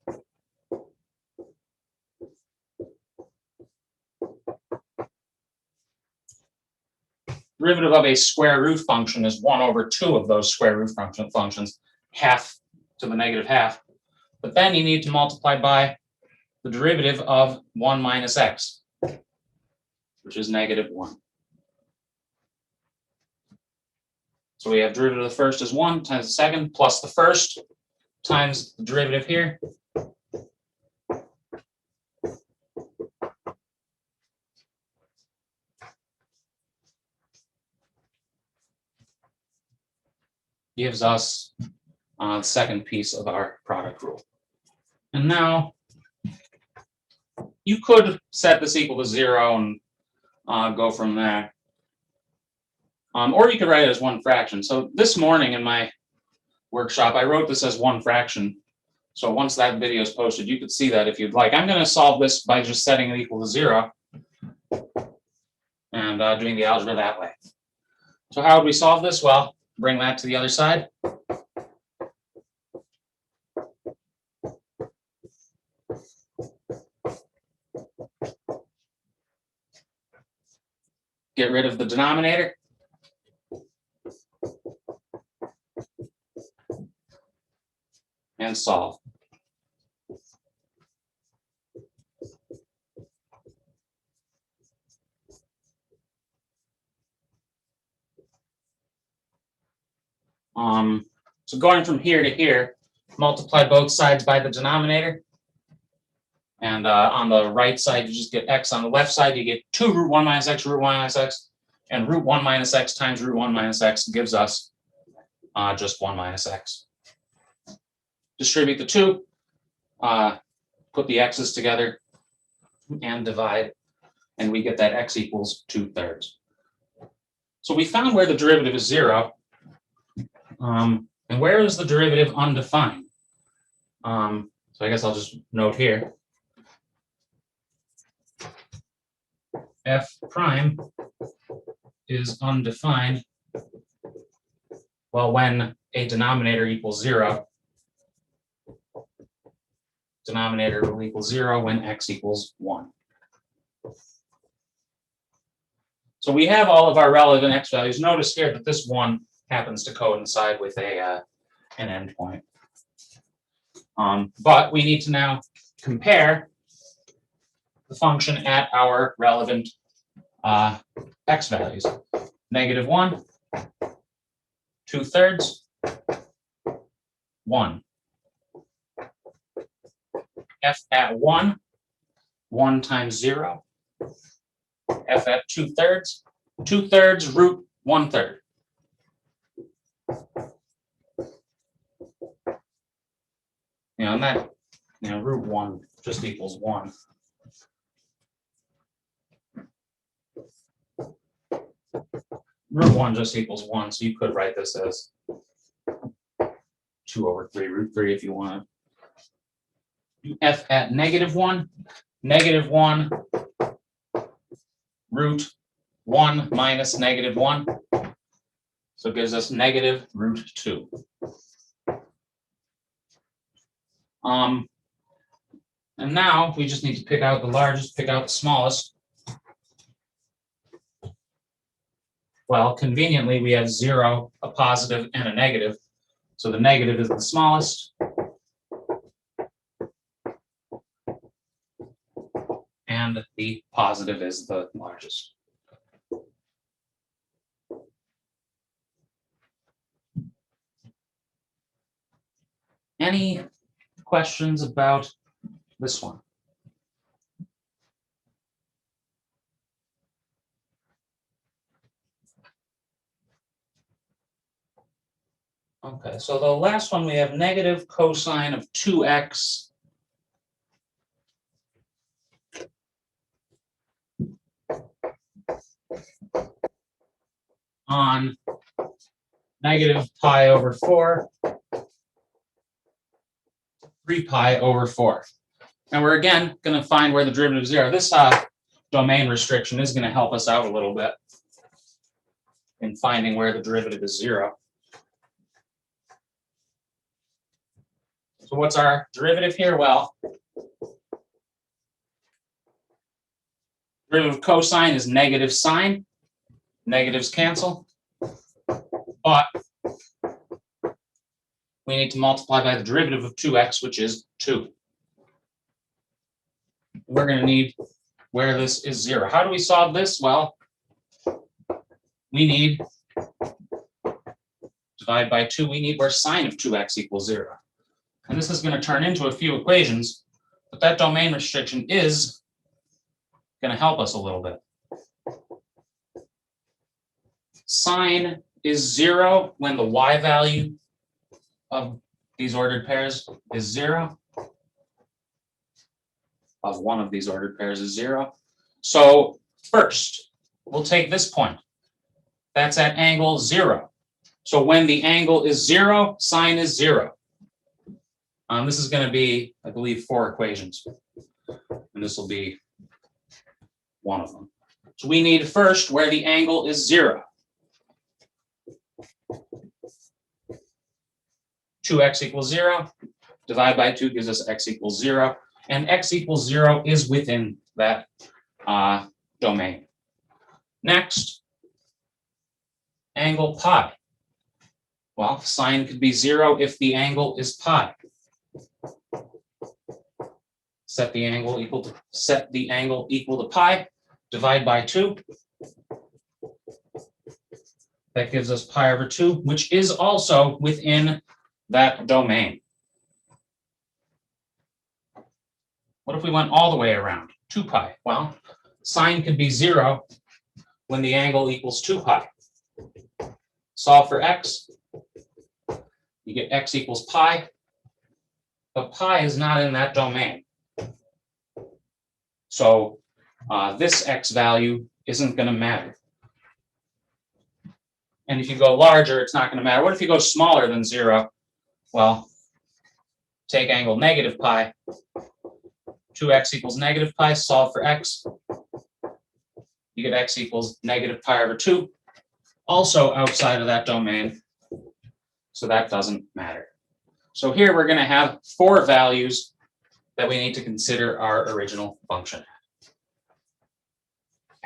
derivative of a square root function is 1/2 of those square root functions, half to the -half. But then you need to multiply by the derivative of 1 minus x, which is -1. So we have derivative of the first is 1 times the second plus the first times the derivative here, gives us the second piece of our product rule. And now you could set this equal to 0 and go from there. Or you could write it as one fraction. So this morning in my workshop, I wrote this as one fraction. So once that video is posted, you could see that if you'd like. I'm going to solve this by just setting it equal to 0 and doing the algebra that way. So how would we solve this? Well, bring that to the other side. Get rid of the denominator. And solve. So going from here to here, multiply both sides by the denominator. And on the right side, you just get x. On the left side, you get 2 root 1 minus x, root 1 minus x. And root 1 minus x times root 1 minus x gives us just 1 minus x. Distribute the 2, put the x's together, and divide. And we get that x equals 2/3. So we found where the derivative is 0. And where is the derivative undefined? So I guess I'll just note here. F prime is undefined, well, when a denominator equals 0. Denominator will equal 0 when x equals 1. So we have all of our relevant x values. Notice here that this 1 happens to coincide with an endpoint. But we need to now compare the function at our relevant x values. -1, 2/3, 1. F at 1, 1 times 0. F at 2/3, 2/3 root 1/3. And that, root 1 just equals 1. Root 1 just equals 1, so you could write this as 2/3 root 3 if you want. F at -1, -1 root 1 minus -1. So it gives us negative root 2. And now we just need to pick out the largest, pick out the smallest. Well, conveniently, we have 0, a positive, and a negative. So the negative is the smallest. And the positive is the largest. Any questions about this one? Okay, so the last one we have negative cosine of 2x on negative pi over 4, 3 pi over 4. And we're again going to find where the derivative is 0. This domain restriction is going to help us out a little bit in finding where the derivative is 0. So what's our derivative here? Well, derivative of cosine is negative sine. Negatives cancel. But we need to multiply by the derivative of 2x, which is 2. We're going to need where this is 0. How do we solve this? Well, we need divide by 2. We need where sine of 2x equals 0. And this is going to turn into a few equations, but that domain restriction is going to help us a little bit. Sine is 0 when the y value of these ordered pairs is 0. Of one of these ordered pairs is 0. So first, we'll take this point. That's at angle 0. So when the angle is 0, sine is 0. This is going to be, I believe, 4 equations. And this will be one of them. So we need first where the angle is 0. 2x equals 0. Divide by 2 gives us x equals 0. And x equals 0 is within that domain. Next, angle pi. Well, sine could be 0 if the angle is pi. Set the angle equal to pi. Divide by 2. That gives us pi over 2, which is also within that domain. What if we went all the way around? 2 pi. Well, sine could be 0 when the angle equals 2 pi. Solve for x. You get x equals pi. But pi is not in that domain. So this x value isn't going to matter. And if you go larger, it's not going to matter. What if you go smaller than 0? Well, take angle negative pi. 2x equals negative pi. Solve for x. You get x equals negative pi over 2. Also outside of that domain. So that doesn't matter. So here we're going to have 4 values that we need to consider our original function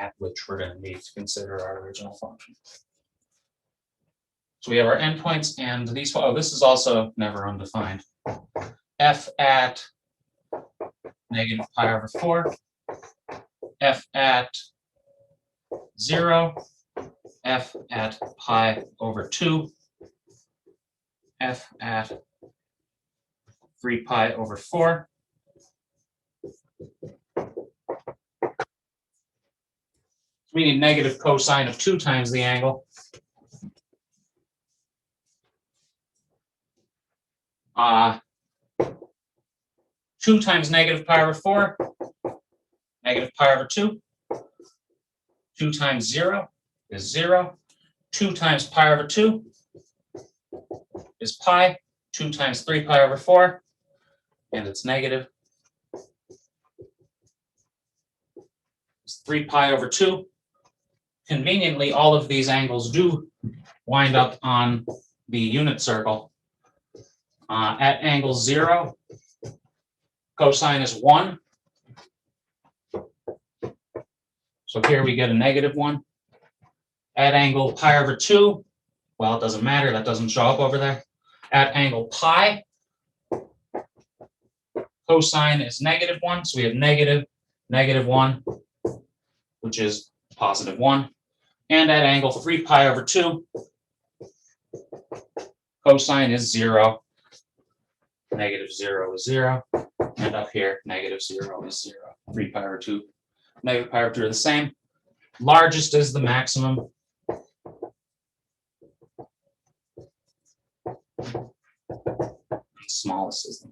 at which we're going to need to consider our original function. So we have our endpoints and these, oh, this is also never undefined. F at negative pi over 4, F at 0, F at pi over 2, F at 3 pi over 4. We need negative cosine of 2 times the angle. Uh, 2 times negative pi over 4, negative pi over 2. 2 times 0 is 0. 2 times pi over 2 is pi. 2 times 3 pi over 4, and it's negative. It's 3 pi over 2. Conveniently, all of these angles do wind up on the unit circle. At angle 0, cosine is 1. So here we get a negative 1. At angle pi over 2, well, it doesn't matter. That doesn't show up over there. At angle pi, cosine is negative 1. So we have negative, negative 1, which is positive 1. And at angle 3 pi over 2, cosine is 0. Negative 0 is 0. And up here, negative 0 is 0. 3 pi over 2, negative pi over 2 are the same. Largest is the maximum. Smallest is the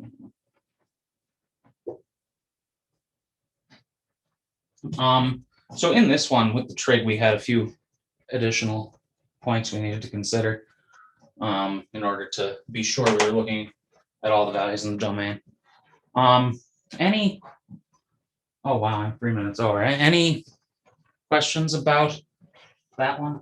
minimum. So in this one with the trig, we had a few additional points we needed to consider in order to be sure we were looking at all the values in the domain. Oh wow, I'm 3 minutes over. Any questions about that one?